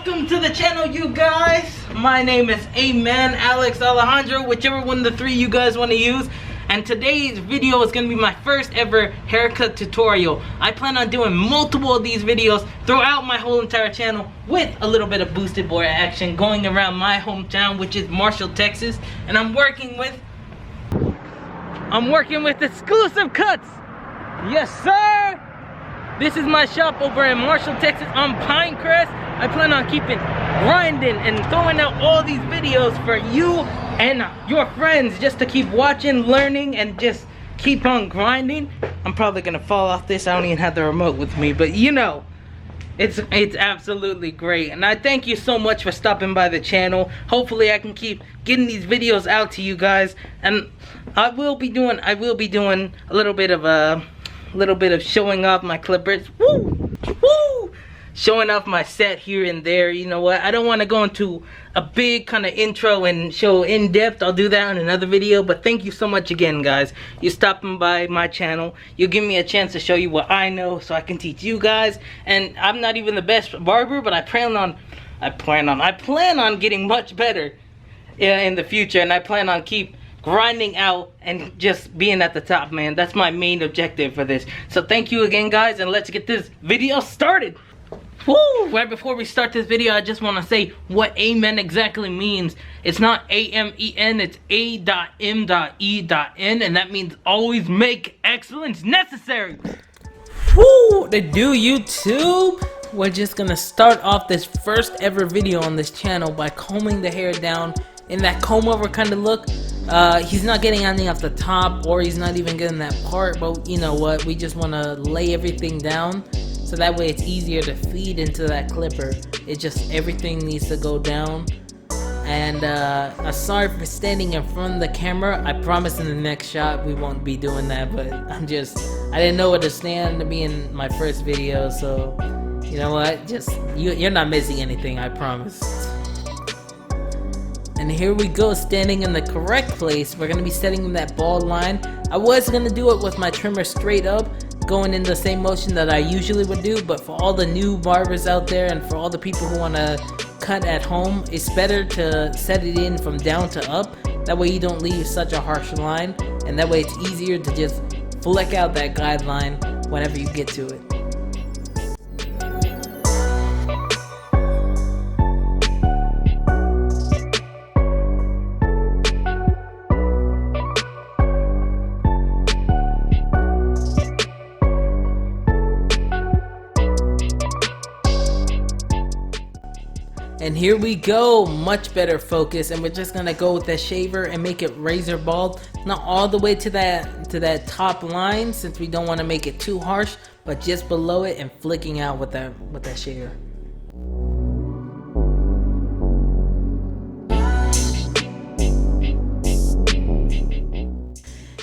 welcome to the channel, you guys. My name is A.M.E.N, Alex, Alejandro, whichever one of the three you guys want to use. And today's video is going to be my first ever haircut tutorial. I plan on doing multiple of these videos throughout my whole entire channel with a little bit of boosted board action going around my hometown, which is Marshall, Texas. And I'm working with exclusive cuts. Yes, sir. This is my shop over in Marshall, Texas on Pinecrest. I plan on keeping grinding and throwing out all these videos for you and your friends just to keep watching, learning, and just keep on grinding. I'm probably gonna fall off this. I don't even have the remote with me, but you know, it's absolutely great. And I thank you so much for stopping by the channel. Hopefully I can keep getting these videos out to you guys, and I will be doing a little bit of showing off my clippers. Woo! Woo! Showing off my set here and there. You know what? I don't want to go into a big kind of intro and show in depth. I'll do that in another video. But thank you so much again, guys. You stopping by my channel. You give me a chance to show you what I know so I can teach you guys. And I'm not even the best barber, but I plan on getting much better in the future. And I plan on keep grinding out and just being at the top, man. That's my main objective for this. So thank you again, guys, and let's get this video started. Woo! Right before we start this video, I just want to say what A.M.E.N exactly means. It's not A.M.E.N, it's A.M.E.N, and that means always make excellence necessary. Woo! To do YouTube, we're just gonna start off this first ever video on this channel by combing the hair down in that comb over kind of look. He's not getting anything off the top, or he's not even getting that part, but you know what, we just want to lay everything down so that way it's easier to feed into that clipper. It just, everything needs to go down. And I'm sorry for standing in front of the camera. I promise in the next shot we won't be doing that, but I didn't know where to stand to be in my first video, so you know what, just you're not missing anything, I promise. And here we go, standing in the correct place. We're gonna be setting that bald line. I was gonna do it with my trimmer straight up, going in the same motion that I usually would do, but for all the new barbers out there and for all the people who wanna cut at home, it's better to set it in from down to up. That way you don't leave such a harsh line, and that way it's easier to just flick out that guideline whenever you get to it. And here we go, much better focus, and we're just gonna go with that shaver and make it razor bald, not all the way to that top line, since we don't want to make it too harsh, but just below it and flicking out with that shaver.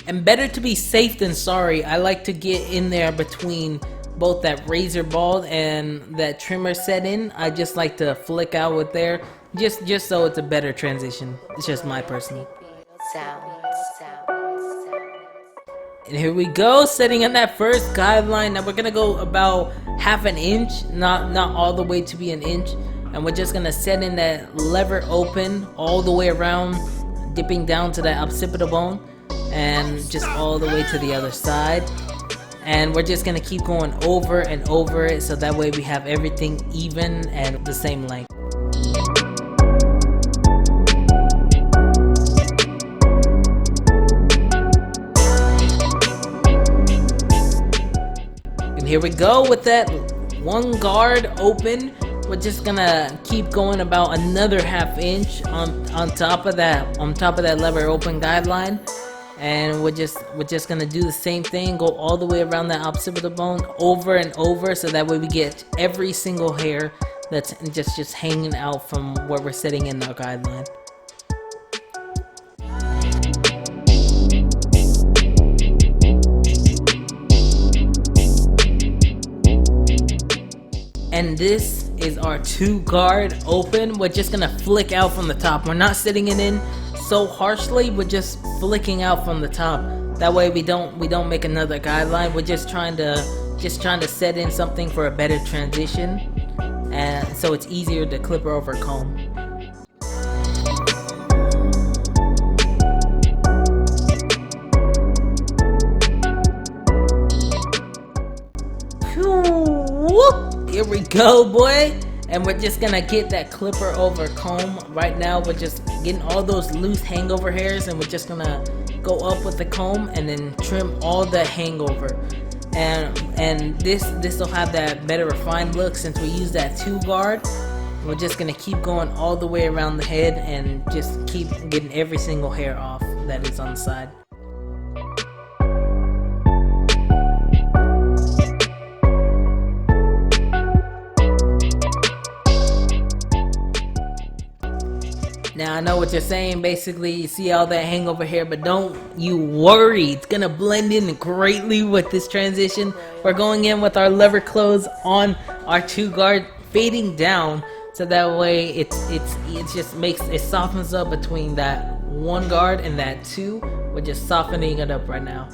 And better to be safe than sorry, I like to get in there between both that razor bald and that trimmer set in. I just like to flick out with there, just so it's a better transition. It's just my personal. And here we go, setting on that first guideline. Now we're gonna go about half an inch, not all the way to be an inch, and we're just gonna set in that lever open all the way around, dipping down to that occipital bone, and just all the way to the other side. And we're just gonna keep going over and over it, so that way we have everything even and the same length. And here we go with that one guard open. We're just gonna keep going about another half inch on top of that lever open guideline. And we're just gonna do the same thing, go all the way around that occipital bone over and over, so that way we get every single hair that's just hanging out from where we're setting in our guideline. And this is our 2 guard open. We're just gonna flick out from the top. We're not setting it in so harshly, we're just flicking out from the top. That way we don't make another guideline. We're just trying to set in something for a better transition. And so it's easier to clipper over comb. Here we go, boy. And we're just gonna get that clipper over comb. Right now we're just getting all those loose hangover hairs, and we're just gonna go up with the comb and then trim all the hangover. And this will have that better refined look since we use that 2 guard. We're just gonna keep going all the way around the head and just keep getting every single hair off that is on the side. Now I know what you're saying, basically you see all that hangover hair, but don't you worry, it's gonna blend in greatly with this transition. We're going in with our lever close on our 2 guard, fading down, so that way it just makes it softens up between that 1 guard and that 2. We're just softening it up right now.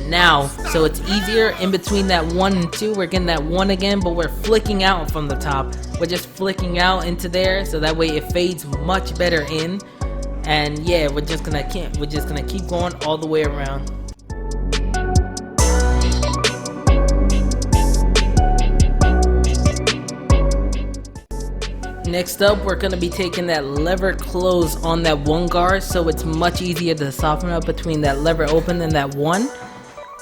Now, so it's easier in between that 1 and 2. We're getting that 1 again, but we're flicking out from the top. We're just flicking out into there, so that way it fades much better in. And yeah, we're just gonna keep going all the way around. Next up, we're gonna be taking that lever close on that 1 guard, so it's much easier to soften up between that lever open and that 1.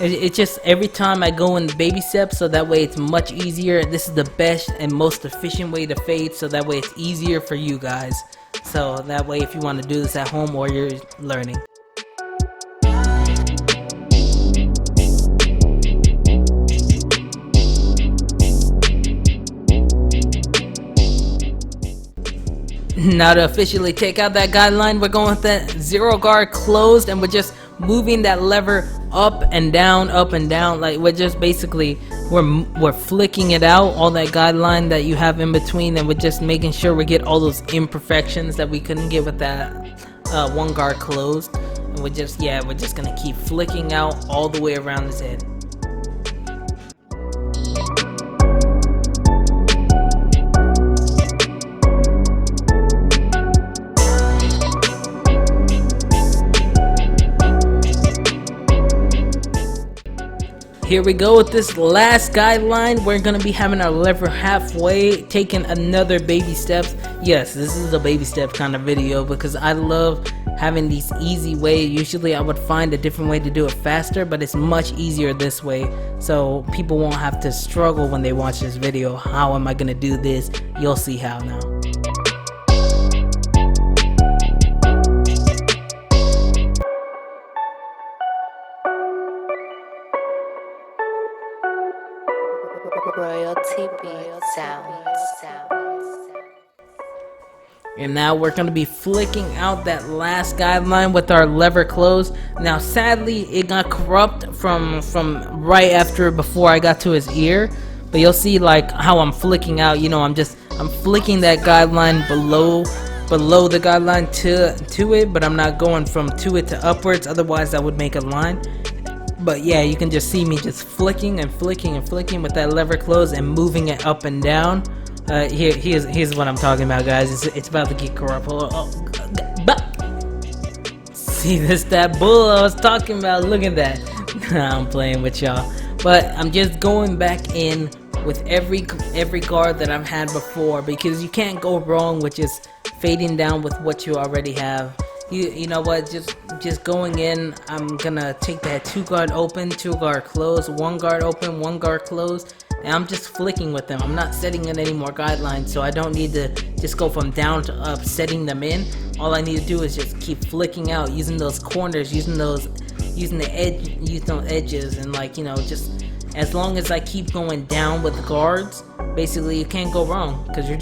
It's just every time I go in the baby steps, so that way it's much easier. This is the best and most efficient way to fade, so that way it's easier for you guys. So that way if you want to do this at home or you're learning. Now to officially take out that guideline, we're going with that 0 guard closed, and we're just moving that lever up and down, like we're just basically we're flicking it out, all that guideline that you have in between, and we're just making sure we get all those imperfections that we couldn't get with that 1 guard closed. And we're just gonna keep flicking out all the way around his head. Here we go with this last guideline. We're gonna be having our lever halfway, taking another baby steps. Yes, this is a baby step kind of video because I love having these easy way. Usually I would find a different way to do it faster, but it's much easier this way, so people won't have to struggle when they watch this video. How am I gonna do this? You'll see how now. Royalty beat sounds. And now we're going to be flicking out that last guideline with our lever close. Now sadly it got corrupt from right after, before I got to his ear, but you'll see like how I'm flicking out. You know, I'm flicking that guideline below the guideline to it, but I'm not going from to it to upwards, otherwise that would make a line. But yeah, you can just see me just flicking and flicking and flicking with that lever close and moving it up and down. Here's what I'm talking about, guys. It's about to get corrupt. See, this that bull I was talking about. Look at that. I'm playing with y'all, but I'm just going back in with every guard that I've had before, because you can't go wrong with just fading down with what you already have. You know what, just going in, I'm gonna take that 2 guard open, 2 guard close, 1 guard open, 1 guard close, and I'm just flicking with them. I'm not setting in any more guidelines, so I don't need to just go from down to up setting them in. All I need to do is just keep flicking out, using those corners, using those edges, and like, you know, just as long as I keep going down with the guards, basically you can't go wrong, because you're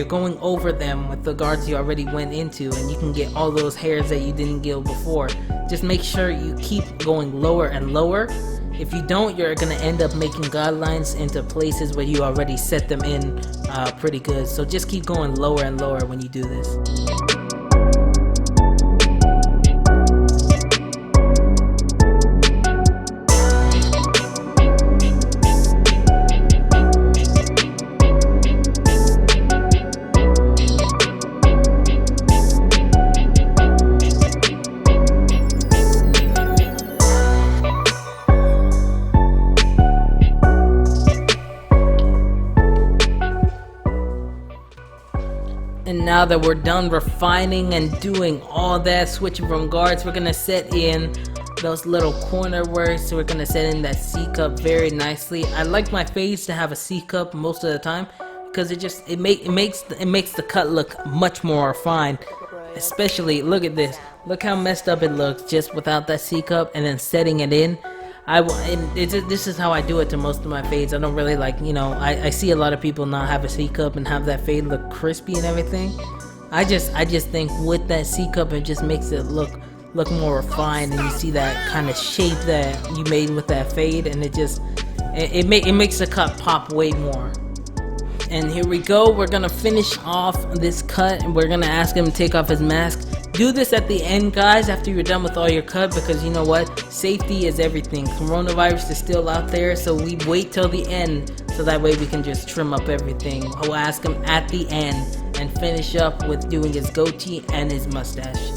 going over them with the guards you already went into, and you can get all those hairs that you didn't get before. Just make sure you keep going lower and lower. If you don't, you're gonna end up making guidelines into places where you already set them in pretty good. So just keep going lower and lower when you do this. now that we're done refining and doing all that, switching from guards, we're gonna set in those little corner works. So we're gonna set in that C cup very nicely. I like my fades to have a C cup most of the time because it makes the cut look much more refined. Especially, look at this. Look how messed up it looks just without that C cup and then setting it in. This is how I do it to most of my fades. I don't really like, you know, I see a lot of people not have a C cup and have that fade look crispy and everything. I just think with that C cup it just makes it look more refined, and you see that kind of shape that you made with that fade, and it makes the cut pop way more. And here we go, we're gonna finish off this cut, and we're gonna ask him to take off his mask. Do this at the end, guys, after you're done with all your cut, because you know what? Safety is everything. Coronavirus is still out there, so we wait till the end, so that way we can just trim up everything. We'll ask him at the end and finish up with doing his goatee and his mustache.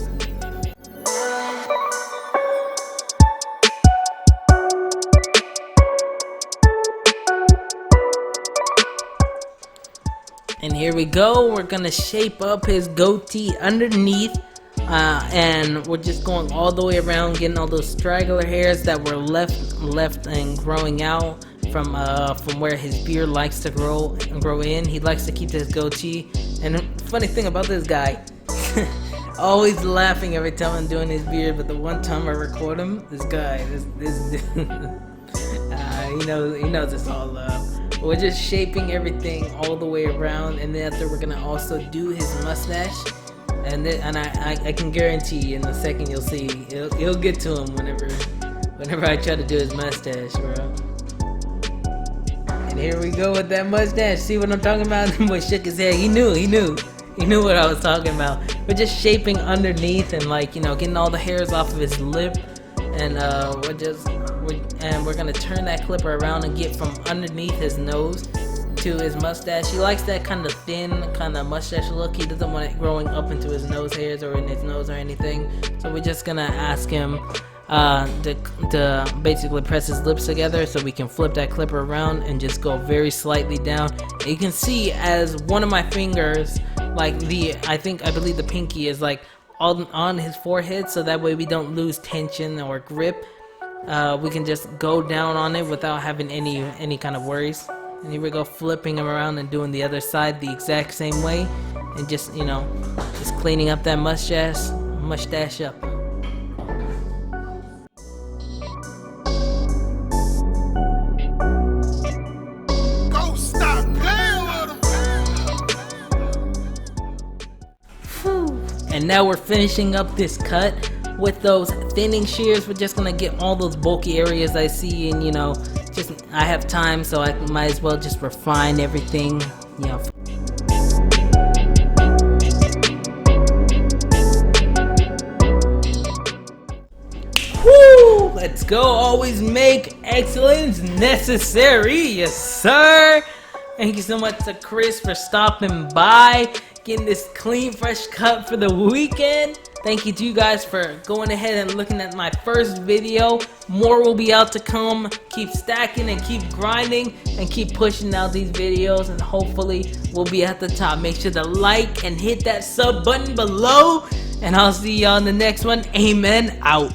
And here we go, we're gonna shape up his goatee underneath, and we're just going all the way around, getting all those straggler hairs that were left and growing out from where his beard likes to grow in. He likes to keep this goatee. And the funny thing about this guy, always laughing every time I'm doing his beard, but the one time I record him, this guy, he knows it's all love. We're just shaping everything all the way around, and then after we're gonna also do his mustache, and I can guarantee you in a second you'll see it'll get to him whenever I try to do his mustache, bro. And here we go with that mustache. See what I'm talking about? The boy shook his head. He knew what I was talking about. We're just shaping underneath and, like, you know, getting all the hairs off of his lip, and we're gonna turn that clipper around and get from underneath his nose to his mustache. He likes that kind of thin kind of mustache look. He doesn't want it growing up into his nose hairs or in his nose or anything. So we're just gonna ask him to basically press his lips together so we can flip that clipper around and just go very slightly down. And you can see as one of my fingers, like I believe the pinky is like on his forehead, so that way we don't lose tension or grip. We can just go down on it without having any kind of worries. And here we go, flipping him around and doing the other side the exact same way, and just, you know, just cleaning up that mustache up. Go stop playing with him. And now we're finishing up this cut with those thinning shears. We're just gonna get all those bulky areas I see, and, you know, I have time, so I might as well just refine everything, you know. Woo! Let's go. Always make excellence necessary. Yes, sir. Thank you so much to Chris for stopping by, getting this clean, fresh cut for the weekend. Thank you to you guys for going ahead and looking at my first video. More will be out to come. Keep stacking and keep grinding and keep pushing out these videos, and hopefully we'll be at the top. Make sure to like and hit that sub button below, and I'll see y'all in the next one. A.M.E.N. out.